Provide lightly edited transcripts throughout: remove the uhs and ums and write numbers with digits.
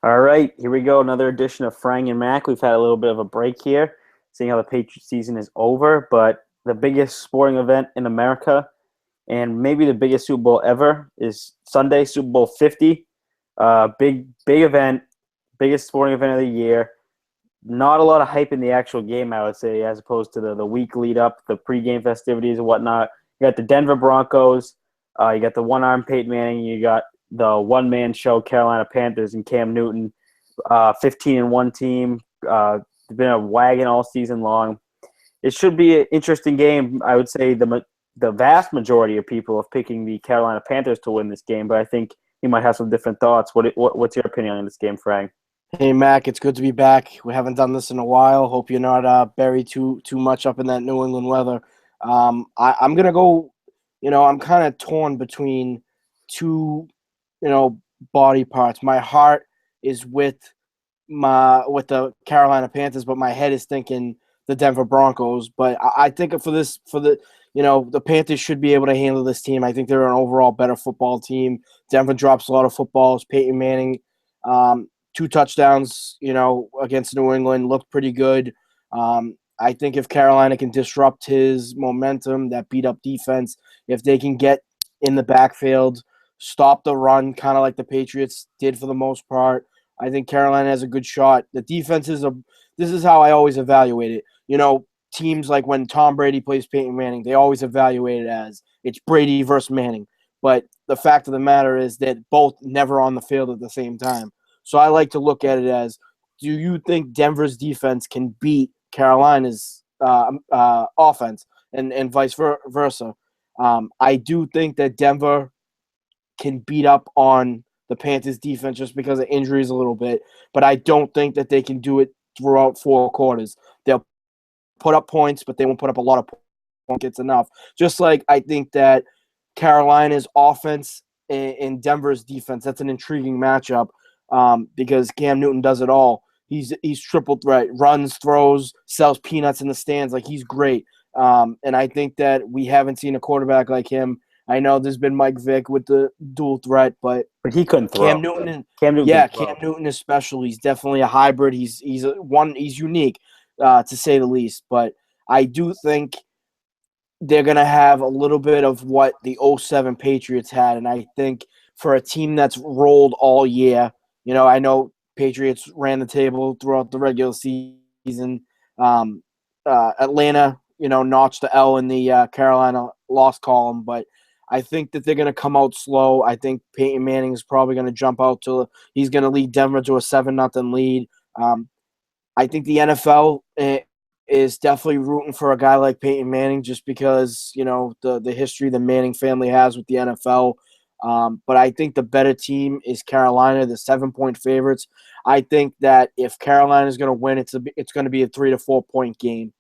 All right, here we go. Another edition of Frang and Mack. We've had a little bit of a break here, seeing how the Patriot season is over. But the biggest sporting event in America, and maybe the biggest Super Bowl ever, is Sunday, Super Bowl 50. Big event, biggest sporting event of the year. Not a lot of hype in the actual game, I would say, as opposed to the week lead up, the pregame festivities and whatnot. You got the Denver Broncos. You got the one-arm Peyton Manning. You got the one-man show Carolina Panthers and Cam Newton. 15-1 team. They've been a wagon all season long. It should be an interesting game. I would say the vast majority of people are picking the Carolina Panthers to win this game, but I think you might have some different thoughts. What's your opinion on this game, Frank? Hey Mac, it's good to be back. We haven't done this in a while. Hope you're not buried too much up in that New England weather. I'm gonna go. I'm kind of torn between two, body parts. My heart is with the Carolina Panthers, but my head is thinking the Denver Broncos. But I think the Panthers should be able to handle this team. I think they're an overall better football team. Denver drops a lot of footballs. Peyton Manning. 2 touchdowns, against New England looked pretty good. I think if Carolina can disrupt his momentum, that beat up defense, if they can get in the backfield, stop the run, kind of like the Patriots did for the most part, I think Carolina has a good shot. The defense this is how I always evaluate it. Teams like when Tom Brady plays Peyton Manning, they always evaluate it as it's Brady versus Manning. But the fact of the matter is that both never on the field at the same time. So I like to look at it as, do you think Denver's defense can beat Carolina's offense and vice versa? I do think that Denver can beat up on the Panthers defense just because of injuries a little bit, but I don't think that they can do it throughout 4 quarters. They'll put up points, but they won't put up a lot of points. It's enough. Just like I think that Carolina's offense and Denver's defense, that's an intriguing matchup. Because Cam Newton does it all. He's triple threat, runs, throws, sells peanuts in the stands. Like, he's great. And I think that we haven't seen a quarterback like him. I know there's been Mike Vick with the dual threat, but he couldn't throw. Cam Newton is special. He's definitely a hybrid. He's unique, to say the least. But I do think they're gonna have a little bit of what the '07 Patriots had, and I think for a team that's rolled all year. I know Patriots ran the table throughout the regular season. Atlanta, notched the L in the Carolina loss column, but I think that they're going to come out slow. I think Peyton Manning is probably going to jump out he's going to lead Denver to a 7-0 lead. I think the NFL is definitely rooting for a guy like Peyton Manning just because, the history the Manning family has with the NFL. But I think the better team is Carolina, the 7-point favorites. I think that if Carolina is going to win, it's going to be a 3 to 4 point game.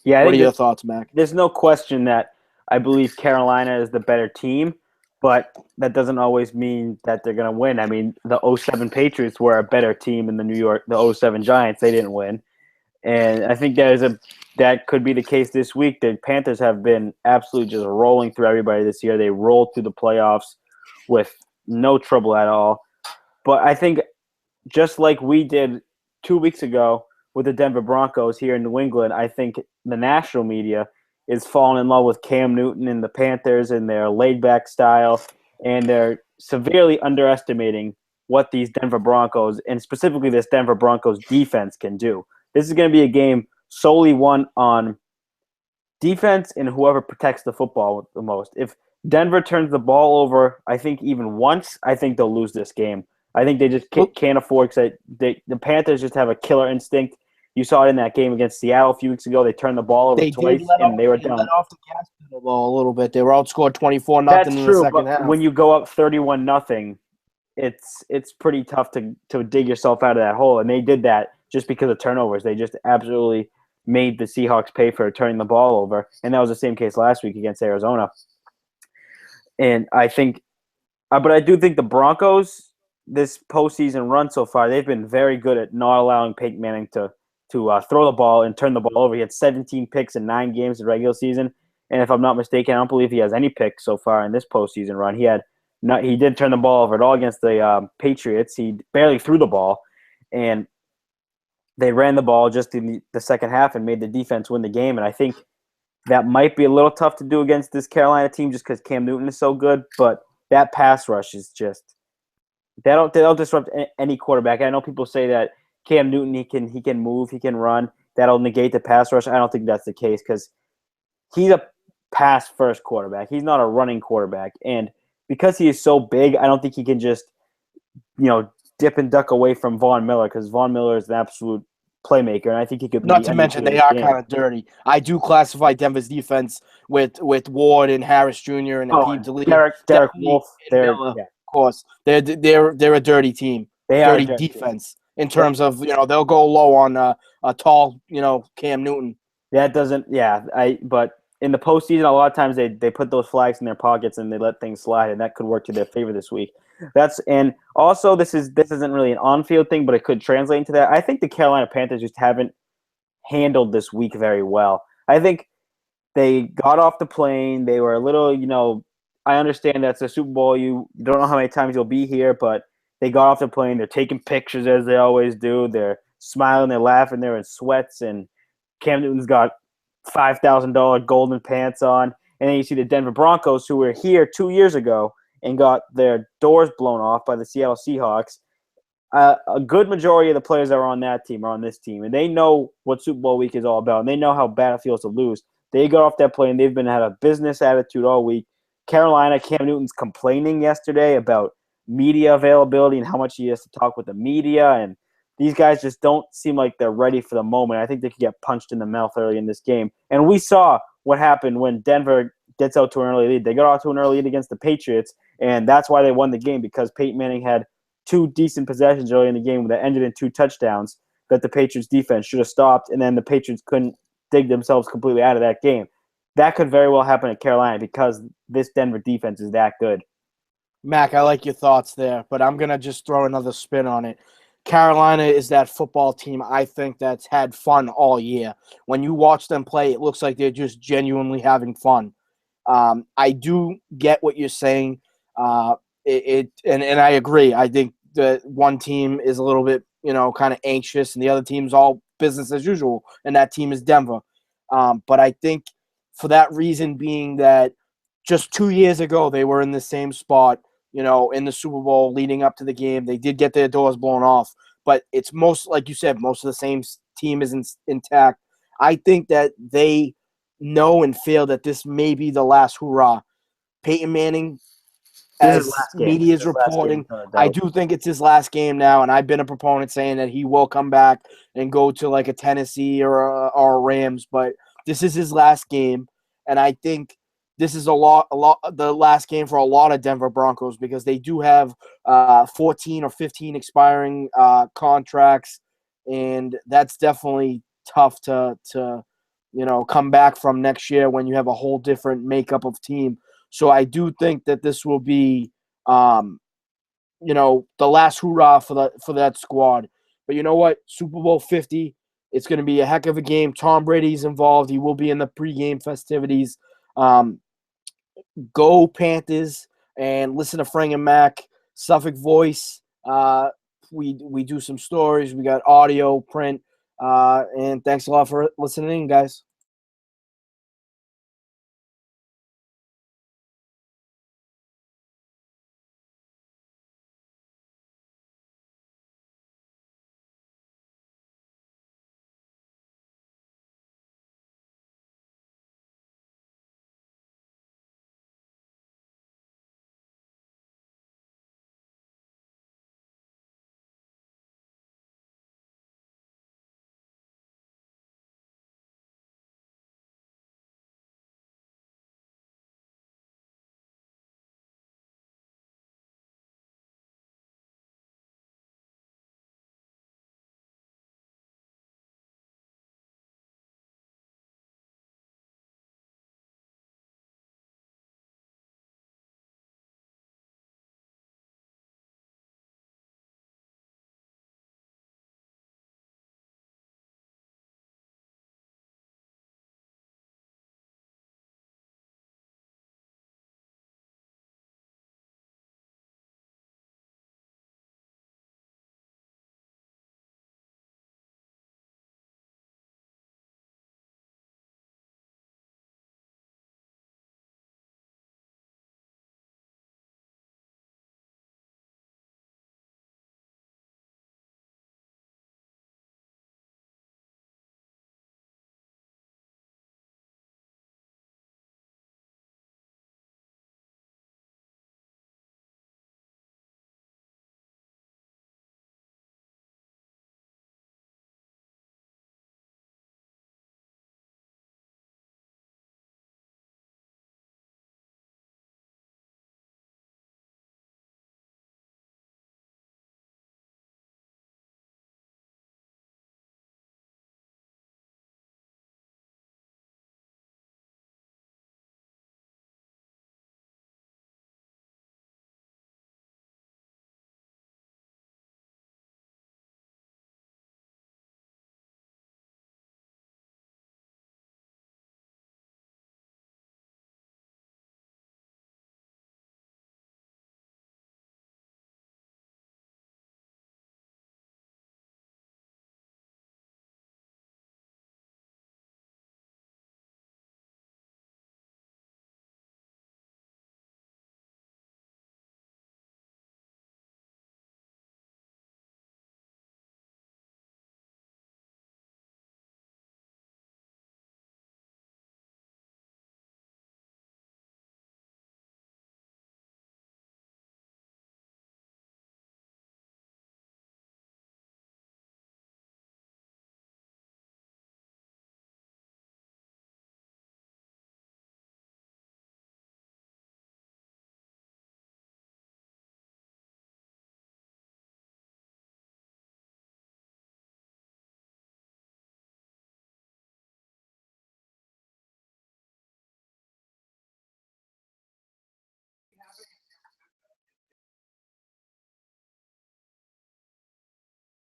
Yeah, what are your thoughts, Mac? There's no question that I believe Carolina is the better team, but that doesn't always mean that they're going to win. I mean, the '07 Patriots were a better team than the '07 Giants. They didn't win. And I think that could be the case this week. The Panthers have been absolutely just rolling through everybody this year. They rolled through the playoffs with no trouble at all. But I think just like we did 2 weeks ago with the Denver Broncos here in New England, I think the national media is falling in love with Cam Newton and the Panthers and their laid-back style, and they're severely underestimating what these Denver Broncos, and specifically this Denver Broncos defense, can do. This is going to be a game solely won on defense and whoever protects the football the most. If Denver turns the ball over, I think even once, I think they'll lose this game. I think they just can't afford because the Panthers just have a killer instinct. You saw it in that game against Seattle a few weeks ago. They turned the ball over twice, and they were down. They let off the gas pedal a little bit. They were outscored 24-0 in the second half. When you go up 31-0, it's pretty tough to dig yourself out of that hole. And they did that just because of turnovers. They just absolutely made the Seahawks pay for turning the ball over. And that was the same case last week against Arizona. And I think but I do think the Broncos, this postseason run so far, they've been very good at not allowing Peyton Manning to throw the ball and turn the ball over. He had 17 picks in 9 games in regular season. And if I'm not mistaken, I don't believe he has any picks so far in this postseason run. He had he did turn the ball over at all against the Patriots. He barely threw the ball, and they ran the ball just in the second half and made the defense win the game. And I think that might be a little tough to do against this Carolina team just because Cam Newton is so good. But that pass rush is just they'll disrupt any quarterback. I know people say that Cam Newton he can move, he can run. That'll negate the pass rush. I don't think that's the case because he's a pass first quarterback. He's not a running quarterback, and because he is so big, I don't think he can just dip and duck away from Von Miller because Von Miller is an absolute playmaker, and I think he could Not lead to any mention team in they this are game. kind of dirty. I do classify Denver's defense with Ward and Harris Jr. and Aqib Talib. Derek Wolf, Miller, of course. They're a dirty team. They are dirty a dirty defense in terms of they'll go low on a tall Cam Newton. That doesn't but in the postseason a lot of times they put those flags in their pockets and they let things slide, and that could work to their favor this week. And also this isn't really an on-field thing, but it could translate into that. I think the Carolina Panthers just haven't handled this week very well. I think they got off the plane. They were a little, I understand that's a Super Bowl. You don't know how many times you'll be here, but they got off the plane. They're taking pictures as they always do. They're smiling, they're laughing, they're in sweats, and Cam Newton's got $5,000 golden pants on. And then you see the Denver Broncos, who were here 2 years ago and got their doors blown off by the Seattle Seahawks. A good majority of the players that are on that team are on this team, and they know what Super Bowl week is all about, and they know how bad it feels to lose. They got off that plane. They've had a business attitude all week. Carolina, Cam Newton's complaining yesterday about media availability and how much he has to talk with the media, and these guys just don't seem like they're ready for the moment. I think they could get punched in the mouth early in this game. And we saw what happened when Denver gets out to an early lead. They got out to an early lead against the Patriots, and that's why they won the game, because Peyton Manning had two decent possessions early in the game that ended in 2 touchdowns that the Patriots defense should have stopped, and then the Patriots couldn't dig themselves completely out of that game. That could very well happen at Carolina because this Denver defense is that good. Mac, I like your thoughts there, but I'm going to just throw another spin on it. Carolina is that football team, I think, that's had fun all year. When you watch them play, it looks like they're just genuinely having fun. I do get what you're saying, and I agree. I think that one team is a little bit, kind of anxious, and the other team's all business as usual, and that team is Denver. But I think for that reason being that just 2 years ago they were in the same spot, in the Super Bowl leading up to the game. They did get their doors blown off, but it's like you said, most of the same team is intact. I think that they know and feel that this may be the last hurrah. Peyton Manning, as media is reporting, I do think it's his last game now, and I've been a proponent saying that he will come back and go to like a Tennessee or a Rams, but this is his last game, and I think this is the last game for a lot of Denver Broncos because they do have 14 or 15 expiring contracts, and that's definitely tough to come back from next year when you have a whole different makeup of team. So I do think that this will be, the last hurrah for that squad. But you know what? Super Bowl 50, it's going to be a heck of a game. Tom Brady's involved. He will be in the pregame festivities. Go Panthers, and listen to Frang and Mack, Suffolk Voice. We do some stories. We got audio, print, and thanks a lot for listening, guys.